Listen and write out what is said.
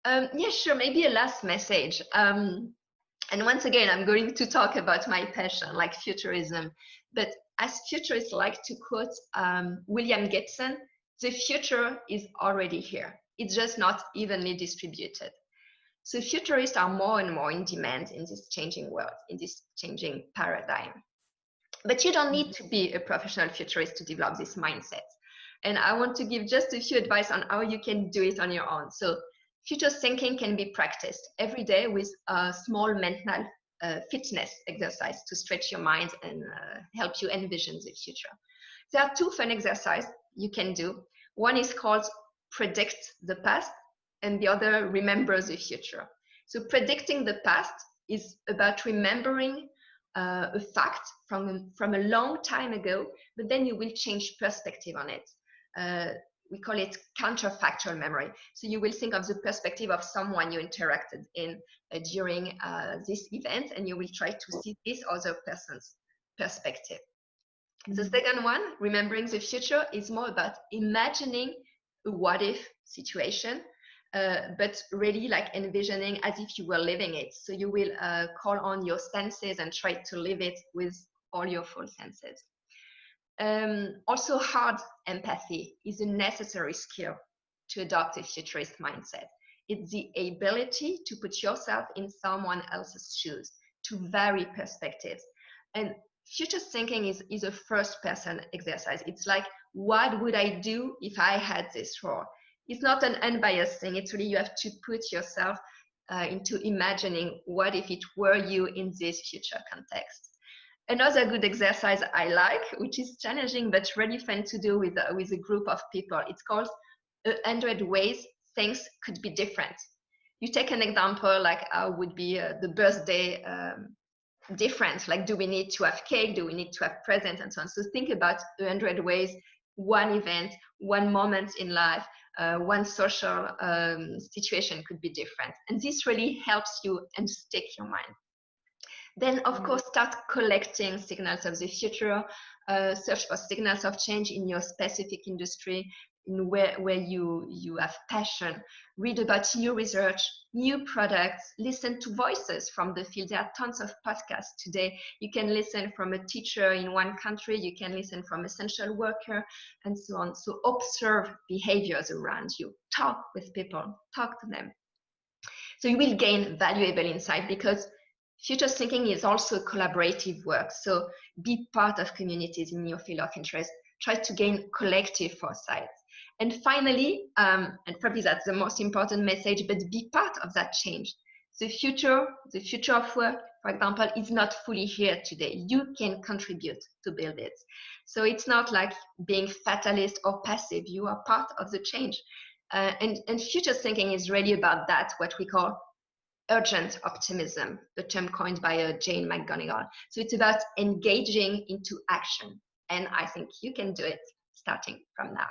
Yeah, sure. Maybe a last message. And once again, I'm going to talk about my passion, like futurism. But as futurists like to quote William Gibson, the future is already here. It's just not evenly distributed. So futurists are more and more in demand in this changing world, in this changing paradigm. But you don't need to be a professional futurist to develop this mindset. And I want to give just a few advice on how you can do it on your own. So future thinking can be practiced every day with a small mental fitness exercise to stretch your mind and help you envision the future. There are two fun exercises you can do. One is called predict the past, and the other remember the future. So predicting the past is about remembering a fact from a long time ago, but then you will change perspective on it. We call it counterfactual memory. So you will think of the perspective of someone you interacted in during this event, and you will try to see this other person's perspective. The second one, remembering the future, is more about imagining a what-if situation, but really like envisioning as if you were living it. So you will call on your senses and try to live it with all your full senses. Also, hard empathy is a necessary skill to adopt a futurist mindset. It's the ability to put yourself in someone else's shoes, to vary perspectives. And future thinking is a first-person exercise. It's like, what would I do if I had this role? It's not an unbiased thing. It's really you have to put yourself into imagining what if it were you in this future context. Another good exercise I like, which is challenging but really fun to do with a group of people, it's called 100 ways things could be different. You take an example like how would be the birthday different, like do we need to have cake, do we need to have presents, and so on. So think about 100 ways one event, one moment in life, one social situation could be different. And this really helps you and stick your mind. Then, of course, start collecting signals of the future, search for signals of change in your specific industry, in where you have passion. Read about new research, new products, listen to voices from the field. There are tons of podcasts today. You can listen from a teacher in one country, you can listen from an essential worker, and so on. So observe behaviors around you, talk with people, talk to them. So you will gain valuable insight, because future thinking is also collaborative work. So be part of communities in your field of interest. Try to gain collective foresight. And finally, and probably that's the most important message, but be part of that change. The future of work, for example, is not fully here today. You can contribute to build it. So it's not like being fatalist or passive. You are part of the change. And future thinking is really about that, what we call urgent optimism, the term coined by Jane McGonigal. So it's about engaging into action. And I think you can do it starting from now.